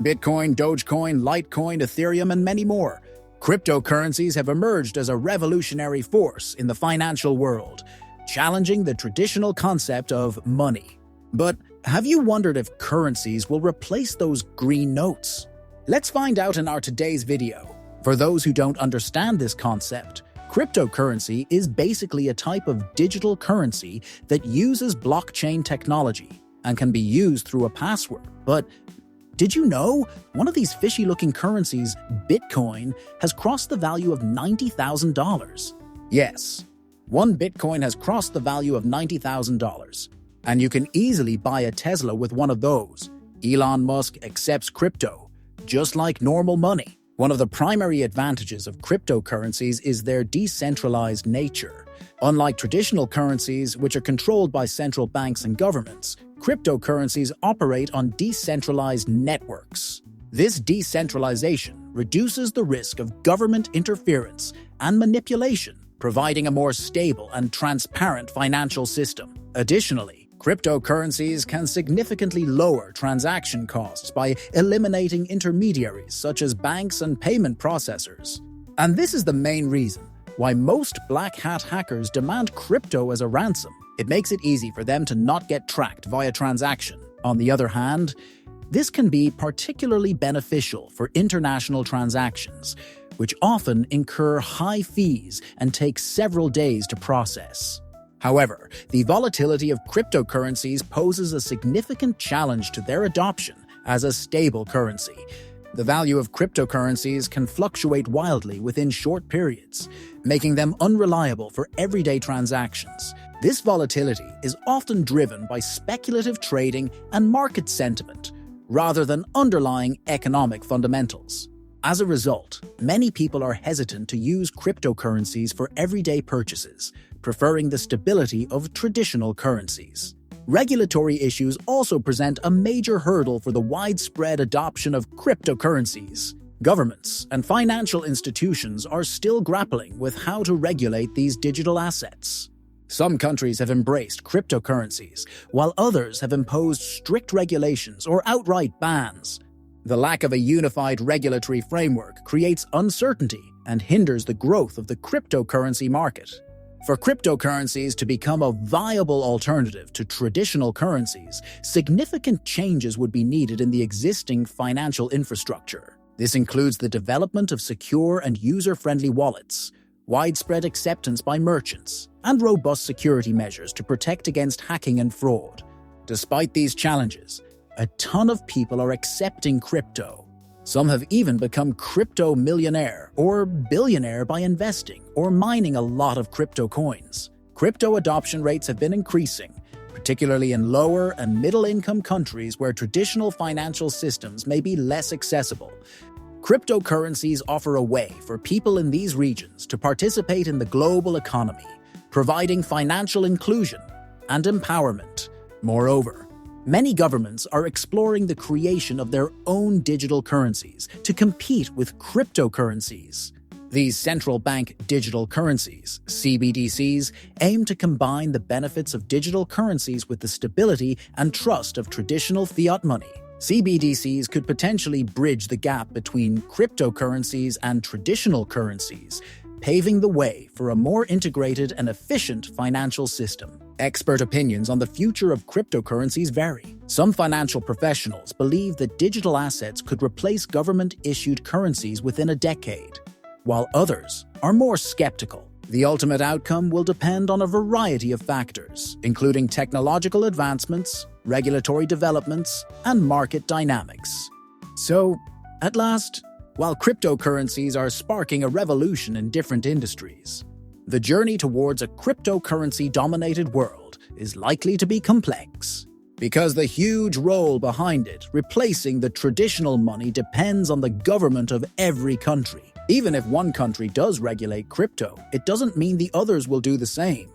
Bitcoin, Dogecoin, Litecoin, Ethereum, and many more. Cryptocurrencies have emerged as a revolutionary force in the financial world, challenging the traditional concept of money. But have you wondered if currencies will replace those green notes? Let's find out in our today's video. For those who don't understand this concept, cryptocurrency is basically a type of digital currency that uses blockchain technology and can be used through a password. But did you know one of these fishy-looking currencies, Bitcoin, has crossed the value of $90,000? Yes, one Bitcoin has crossed the value of $90,000. And you can easily buy a Tesla with one of those. Elon Musk accepts crypto, just like normal money. One of the primary advantages of cryptocurrencies is their decentralized nature. Unlike traditional currencies, which are controlled by central banks and governments, cryptocurrencies operate on decentralized networks. This decentralization reduces the risk of government interference and manipulation, providing a more stable and transparent financial system. Additionally, cryptocurrencies can significantly lower transaction costs by eliminating intermediaries such as banks and payment processors. And this is the main reason why most black hat hackers demand crypto as a ransom. It makes it easy for them to not get tracked via transaction. On the other hand, this can be particularly beneficial for international transactions, which often incur high fees and take several days to process. However, the volatility of cryptocurrencies poses a significant challenge to their adoption as a stable currency. The value of cryptocurrencies can fluctuate wildly within short periods, making them unreliable for everyday transactions. This volatility is often driven by speculative trading and market sentiment, rather than underlying economic fundamentals. As a result, many people are hesitant to use cryptocurrencies for everyday purchases, preferring the stability of traditional currencies. Regulatory issues also present a major hurdle for the widespread adoption of cryptocurrencies. Governments and financial institutions are still grappling with how to regulate these digital assets. Some countries have embraced cryptocurrencies, while others have imposed strict regulations or outright bans. The lack of a unified regulatory framework creates uncertainty and hinders the growth of the cryptocurrency market. For cryptocurrencies to become a viable alternative to traditional currencies, significant changes would be needed in the existing financial infrastructure. This includes the development of secure and user-friendly wallets, widespread acceptance by merchants, and robust security measures to protect against hacking and fraud. Despite these challenges, a ton of people are accepting crypto. Some have even become crypto millionaire or billionaire by investing or mining a lot of crypto coins. Crypto adoption rates have been increasing, particularly in lower and middle-income countries where traditional financial systems may be less accessible. Cryptocurrencies offer a way for people in these regions to participate in the global economy, providing financial inclusion and empowerment. Moreover, many governments are exploring the creation of their own digital currencies to compete with cryptocurrencies. These central bank digital currencies, CBDCs, aim to combine the benefits of digital currencies with the stability and trust of traditional fiat money. CBDCs could potentially bridge the gap between cryptocurrencies and traditional currencies, paving the way for a more integrated and efficient financial system. Expert opinions on the future of cryptocurrencies vary. Some financial professionals believe that digital assets could replace government-issued currencies within a decade, while others are more skeptical. The ultimate outcome will depend on a variety of factors, including technological advancements, regulatory developments, and market dynamics. So, at last, while cryptocurrencies are sparking a revolution in different industries, the journey towards a cryptocurrency-dominated world is likely to be complex. Because the huge role behind it, replacing the traditional money, depends on the government of every country. Even if one country does regulate crypto, it doesn't mean the others will do the same.